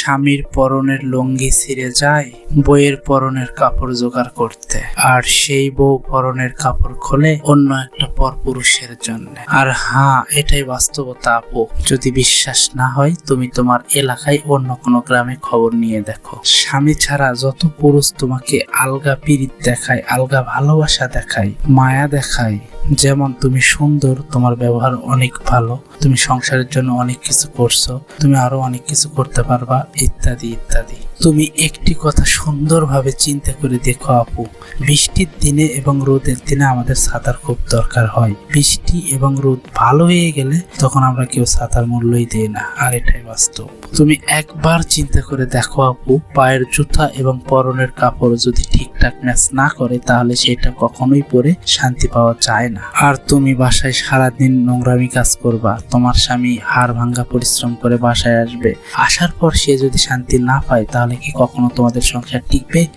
স্বামীর পরনের লুঙ্গি ছিঁড়ে যায় বউয়ের পরনের কাপড় জোগাড় করতে, আর সেই বউ পরনের কাপড় খোলে অন্য একটা পরপুরুষের জন্য। আর হ্যাঁ, এটাই বাস্তবতা আপু। যদি বিশ্বাস না হয় তুমি তোমার এলাকায় অন্য কোনো গ্রামে খবর নিয়ে দেখো। স্বামী ছাড়া যত পুরুষ তোমাকে আলগা পীড়িত দেখায়, আলগা ভালোবাসা দেখায়, মায়া দেখায়, যেমন তুমি সুন্দর, তোমার ব্যবহার অনেক ভালো, তুমি সংসারের জন্য অনেক কিছু করছো, তুমি আরো অনেক কিছু করতে পারবা, ইত্যাদি ইত্যাদি। তুমি একটি কথা সুন্দরভাবে চিন্তা করে দেখো আপু, বৃষ্টির দিনে এবং রোদের দিনে আমাদের ছাতার খুব দরকার হয়। বৃষ্টি এবং রোদ ভালো হয়ে গেলে তখন আমরা কেউ ছাতার মূল্যই দিই না, আর এটাই বাস্তব। তুমি একবার চিন্তা করে দেখো আপু, পায়ের জুতা এবং পরনের কাপড় যদি ঠিকঠাক ম্যাচ না করে তাহলে সেটা কখনোই পরে শান্তি পাওয়া যায় না। আর তুমি বাসায় সারাদিন নোংরামি কাজ করবা, তোমার স্বামী হাড় ভাঙ্গা পরিশ্রম করে বাসায় আসবে, আসার পর সে যদি শান্তি না পায় তাহলে কি কখনো তোমাদের সংসার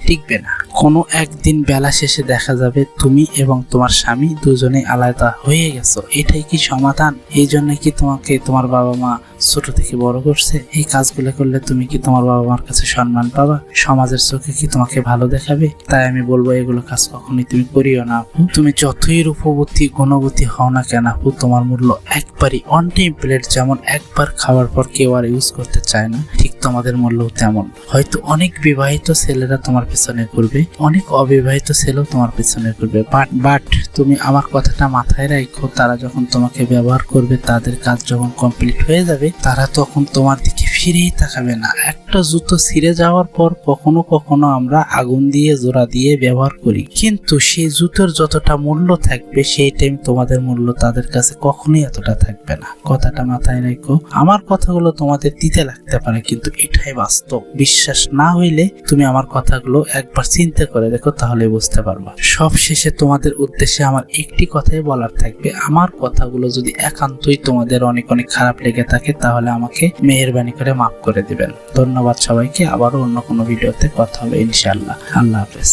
টিকবে না। কোনো একদিন বেলা শেষে দেখা যাবে তুমি এবং তোমার স্বামী দুজনে আলাদা হয়ে গেছো। এটাই কি সমাধান? এই জন্য কি তোমাকে তোমার বাবা মা ছোট থেকে বড় করছে? এই কাজগুলো করলে তুমি কি তোমার বাবা মার কাছে সম্মান পাবা? সমাজের চোখে কি তোমাকে ভালো দেখাবে? তাই আমি বলবো এগুলো কাজ কখনোই তুমি করিও না আপু। তুমি যতই রূপবতী গুণবতী হও না কেন আপু, তোমার মূল্য একবারই অন টেম্পলেট। যেমন একবার খাওয়ার পর কেউ আর ইউজ করতে চায় না, ঠিক তোমাদের মূল্য তেমন। হয়তো অনেক বিবাহিত ছেলেরা তোমার পেছনে ঘুরবে, অনেক অবিবাহিত ছেলেও তোমার পেছনে ঘুরবে, বাট তুমি আমার কথাটা মাথায় রাখো, তারা যখন তোমাকে ব্যবহার করবে, তাদের কাজ যখন কমপ্লিট হয়ে যাবে, তারা তখন তোমার দিকে ফিরেই তাকাবে না। একটা জুতো ছিঁড়ে যাওয়ার পর কখনো কখনো আমরা আগুন দিয়ে জোড়া দিয়ে ব্যবহার করি, কিন্তু সেই জুতোর যতটা মূল্য থাকবে সেই টাইম তোমাদের মূল্য তাদের কাছে কখনোই এতটা থাকবে না। কথাটা মাথায় রাখো। আমার কথাগুলো তোমাদের দিতে লাগতে পারে, কিন্তু এটাই বাস্তব। বিশ্বাস না হইলে তুমি আমার কথাগুলো একবার চিন্তা করে দেখো, তাহলে বুঝতে পারবা। সব শেষে তোমাদের উদ্দেশ্যে আমার একটি কথাই বলার থাকবে, আমার কথাগুলো যদি একান্তই তোমাদের অনেক অনেক খারাপ লেগে থাকে তাহলে আমাকে মেহেরবানি করে মাফ করে দিবেন। ধন্যবাদ সবাইকে। আবারও অন্য কোনো ভিডিওতে কথা হবে ইনশাআল্লাহ। আল্লাহ হাফেজ।